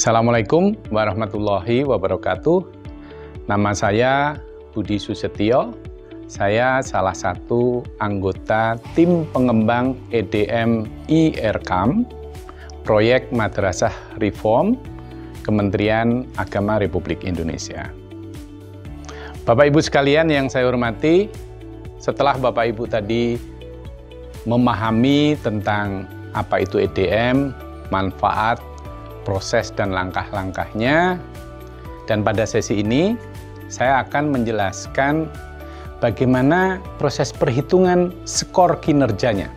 Assalamualaikum warahmatullahi wabarakatuh. Nama saya Budi Susetio. Saya salah satu anggota tim pengembang EDM IRKAM, Proyek Madrasah Reform, Kementerian Agama Republik Indonesia. Bapak Ibu sekalian yang saya hormati, setelah Bapak Ibu tadi memahami tentang apa itu EDM, manfaat, proses dan langkah-langkahnya, dan pada sesi ini saya akan menjelaskan bagaimana proses perhitungan skor kinerjanya.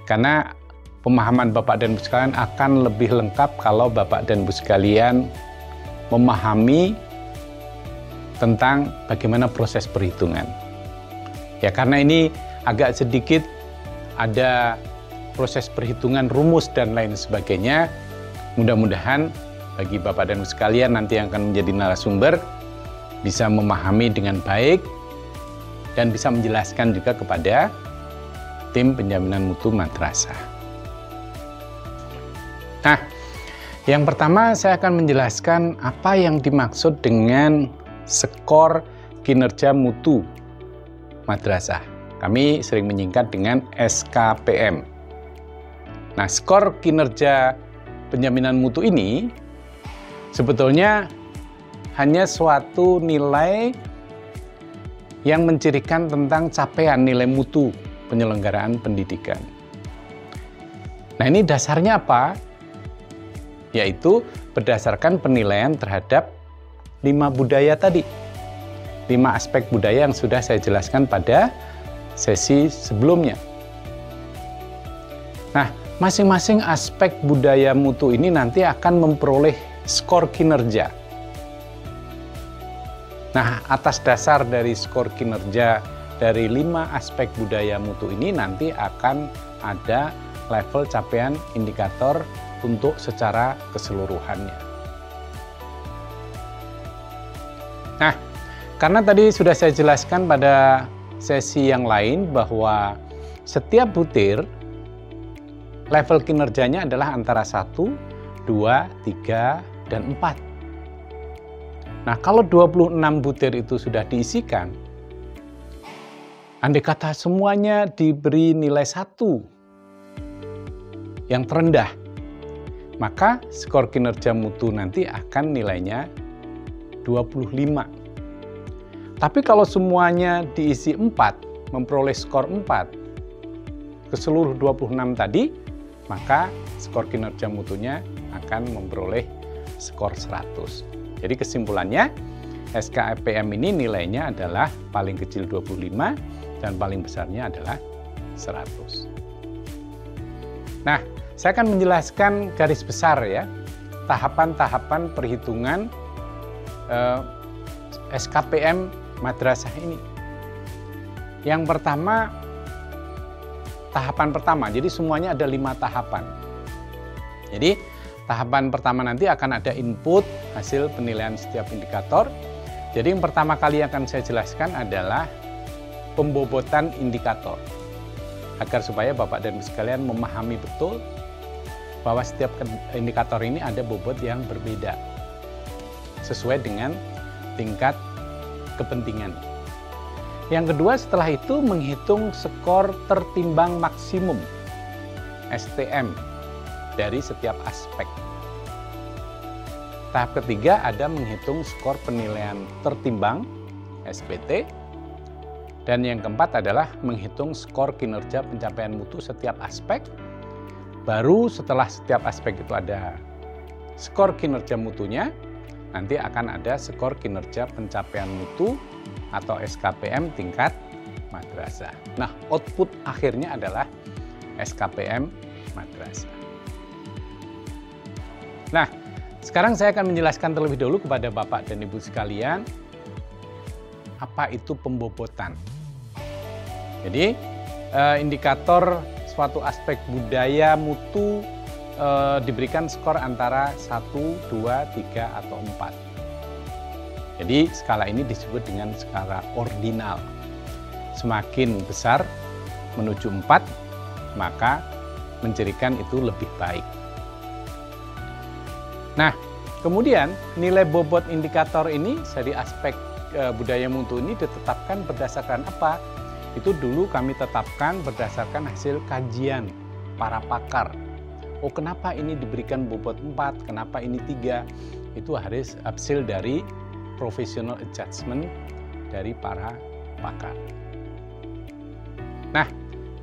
Karena pemahaman Bapak dan Ibu sekalian akan lebih lengkap kalau Bapak dan Ibu sekalian memahami tentang bagaimana proses perhitungan. Ya, karena ini agak sedikit ada proses perhitungan rumus dan lain sebagainya. Mudah-mudahan bagi Bapak dan Ibu sekalian nanti yang akan menjadi narasumber bisa memahami dengan baik dan bisa menjelaskan juga kepada tim penjaminan mutu madrasah. Nah, yang pertama saya akan menjelaskan apa yang dimaksud dengan skor kinerja mutu madrasah. Kami sering menyingkat dengan SKPM. Nah, skor kinerja penjaminan mutu ini sebetulnya hanya suatu nilai yang mencirikan tentang capaian nilai mutu penyelenggaraan pendidikan. Nah, ini dasarnya apa? Yaitu berdasarkan penilaian terhadap 5 budaya tadi. 5 aspek budaya yang sudah saya jelaskan pada sesi sebelumnya. Nah, masing-masing aspek budaya mutu ini nanti akan memperoleh skor kinerja. Nah, atas dasar dari skor kinerja dari 5 aspek budaya mutu ini nanti akan ada level capaian indikator untuk secara keseluruhannya. Nah, karena tadi sudah saya jelaskan pada sesi yang lain bahwa setiap butir level kinerjanya adalah antara 1, 2, 3, dan 4. Nah, kalau 26 butir itu sudah diisikan, andai kata semuanya diberi nilai 1 yang terendah, maka skor kinerja mutu nanti akan nilainya 25. Tapi kalau semuanya diisi 4, memperoleh skor 4 ke seluruh 26 tadi, maka skor kinerja mutunya akan memperoleh skor 100. Jadi kesimpulannya, SKPM ini nilainya adalah paling kecil 25 dan paling besarnya adalah 100. Nah, saya akan menjelaskan garis besar ya, tahapan-tahapan perhitungan SKPM madrasah ini. Yang pertama, tahapan pertama, jadi semuanya ada 5 tahapan. Jadi tahapan pertama nanti akan ada input hasil penilaian setiap indikator. Jadi yang pertama kali akan saya jelaskan adalah pembobotan indikator. Agar supaya Bapak dan Ibu sekalian memahami betul bahwa setiap indikator ini ada bobot yang berbeda sesuai dengan tingkat kepentingan. Yang kedua, setelah itu menghitung skor tertimbang maksimum STM dari setiap aspek. Tahap ketiga ada menghitung skor penilaian tertimbang SPT. Dan yang keempat adalah menghitung skor kinerja pencapaian mutu setiap aspek. Baru setelah setiap aspek itu ada skor kinerja mutunya, nanti akan ada skor kinerja pencapaian mutu atau SKPM tingkat madrasah. Nah, output akhirnya adalah SKPM madrasah. Nah, sekarang saya akan menjelaskan terlebih dahulu kepada Bapak dan Ibu sekalian apa itu pembobotan. Jadi, indikator suatu aspek budaya mutu diberikan skor antara 1, 2, 3, atau 4. Jadi skala ini disebut dengan skala ordinal. Semakin besar menuju 4, maka mencirikan itu lebih baik. Nah, kemudian nilai bobot indikator ini dari aspek budaya mutu ini ditetapkan berdasarkan apa? Itu dulu kami tetapkan berdasarkan hasil kajian para pakar. Oh, kenapa ini diberikan bobot 4, kenapa ini 3? Itu harus hasil dari professional adjustment dari para pakar. Nah,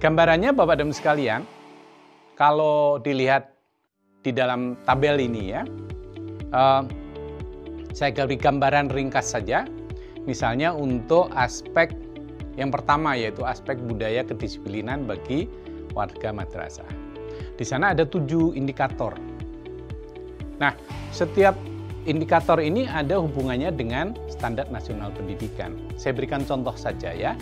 gambarannya Bapak dan Ibu sekalian, kalau dilihat di dalam tabel ini ya, saya beri gambaran ringkas saja. Misalnya untuk aspek yang pertama yaitu aspek budaya kedisiplinan bagi warga madrasah. Di sana ada 7 indikator. Nah, setiap indikator ini ada hubungannya dengan standar nasional pendidikan. Saya berikan contoh saja ya.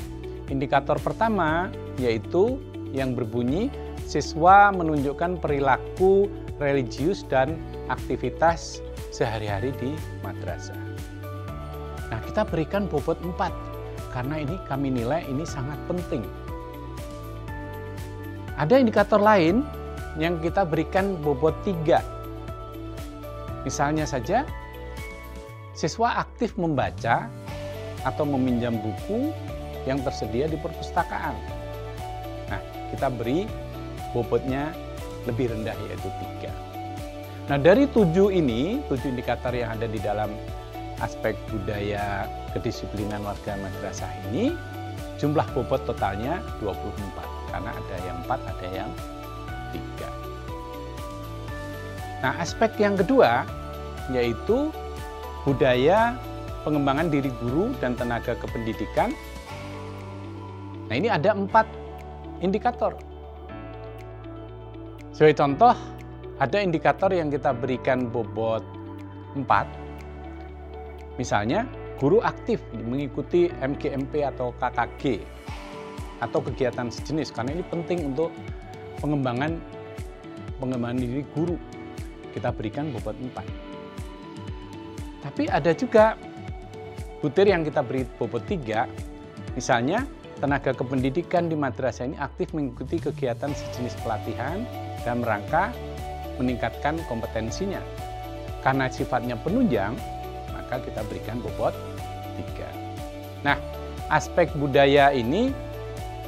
Indikator pertama yaitu yang berbunyi siswa menunjukkan perilaku religius dan aktivitas sehari-hari di madrasah. Nah, kita berikan bobot 4 karena ini kami nilai ini sangat penting. Ada indikator lain yang kita berikan bobot 3. Misalnya saja, siswa aktif membaca atau meminjam buku yang tersedia di perpustakaan. Nah, kita beri bobotnya lebih rendah yaitu 3. Nah, dari 7 ini, 7 indikator yang ada di dalam aspek budaya kedisiplinan warga madrasah ini, jumlah bobot totalnya 24. Karena ada yang 4, ada yang 3. Nah, aspek yang kedua yaitu budaya pengembangan diri guru dan tenaga kependidikan. Nah, ini ada 4 indikator. Sebagai contoh, ada indikator yang kita berikan bobot 4. Misalnya, guru aktif mengikuti MGMP atau KKG atau kegiatan sejenis, karena ini penting untuk pengembangan diri guru. Kita berikan bobot 4. Tapi ada juga butir yang kita beri bobot 3. Misalnya, tenaga kependidikan di madrasah ini aktif mengikuti kegiatan sejenis pelatihan dalam rangka meningkatkan kompetensinya. Karena sifatnya penunjang, maka kita berikan bobot 3. Nah, aspek budaya ini,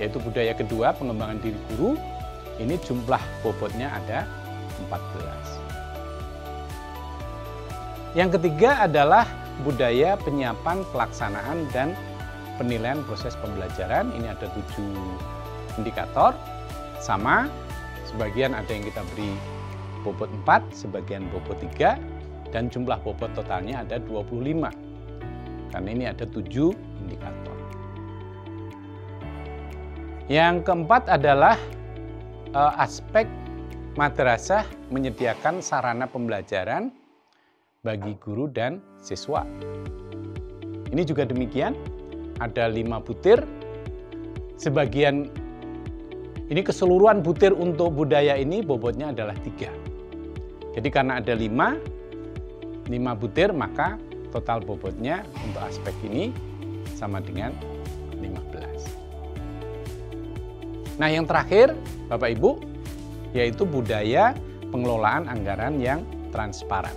yaitu budaya kedua, pengembangan diri guru, ini jumlah bobotnya ada 14. Yang ketiga adalah budaya penyiapan, pelaksanaan, dan penilaian proses pembelajaran. Ini ada 7 indikator, sama, sebagian ada yang kita beri bobot 4, sebagian bobot 3, dan jumlah bobot totalnya ada 25. Karena ini ada 7 indikator. Yang keempat adalah aspek madrasah menyediakan sarana pembelajaran bagi guru dan siswa. Ini juga demikian, ada 5 butir. Sebagian, ini keseluruhan butir untuk budaya ini bobotnya adalah 3. Jadi karena ada 5 butir, maka total bobotnya untuk aspek ini sama dengan 15. Nah, yang terakhir, Bapak Ibu, yaitu budaya pengelolaan anggaran yang transparan.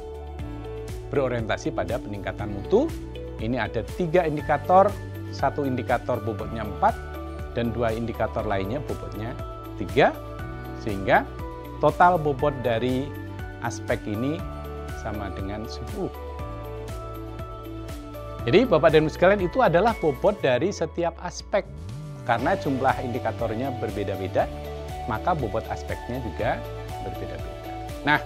Berorientasi pada peningkatan mutu. Ini ada 3 indikator, 1 indikator bobotnya 4, dan 2 indikator lainnya bobotnya 3, sehingga total bobot dari aspek ini sama dengan 10. Jadi Bapak dan Ibu sekalian, itu adalah bobot dari setiap aspek. Karena jumlah indikatornya berbeda-beda, maka bobot aspeknya juga berbeda-beda. Nah,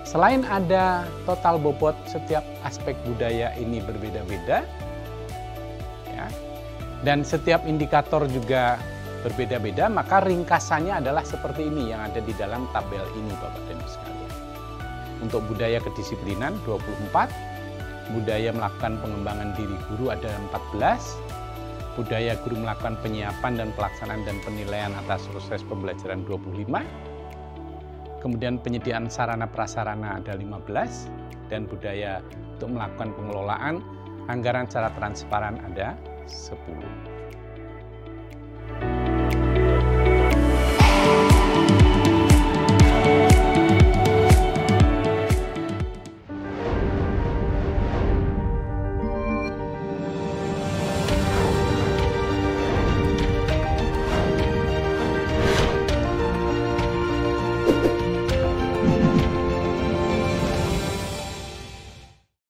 selain ada total bobot setiap aspek budaya ini berbeda-beda, ya, dan setiap indikator juga berbeda-beda, maka ringkasannya adalah seperti ini yang ada di dalam tabel ini, Bapak dan Ibu sekalian. Untuk budaya kedisiplinan 24, budaya melakukan pengembangan diri guru ada 14, budaya guru melakukan penyiapan dan pelaksanaan dan penilaian atas proses pembelajaran 25, kemudian penyediaan sarana prasarana ada 15, dan budaya untuk melakukan pengelolaan anggaran secara transparan ada 10.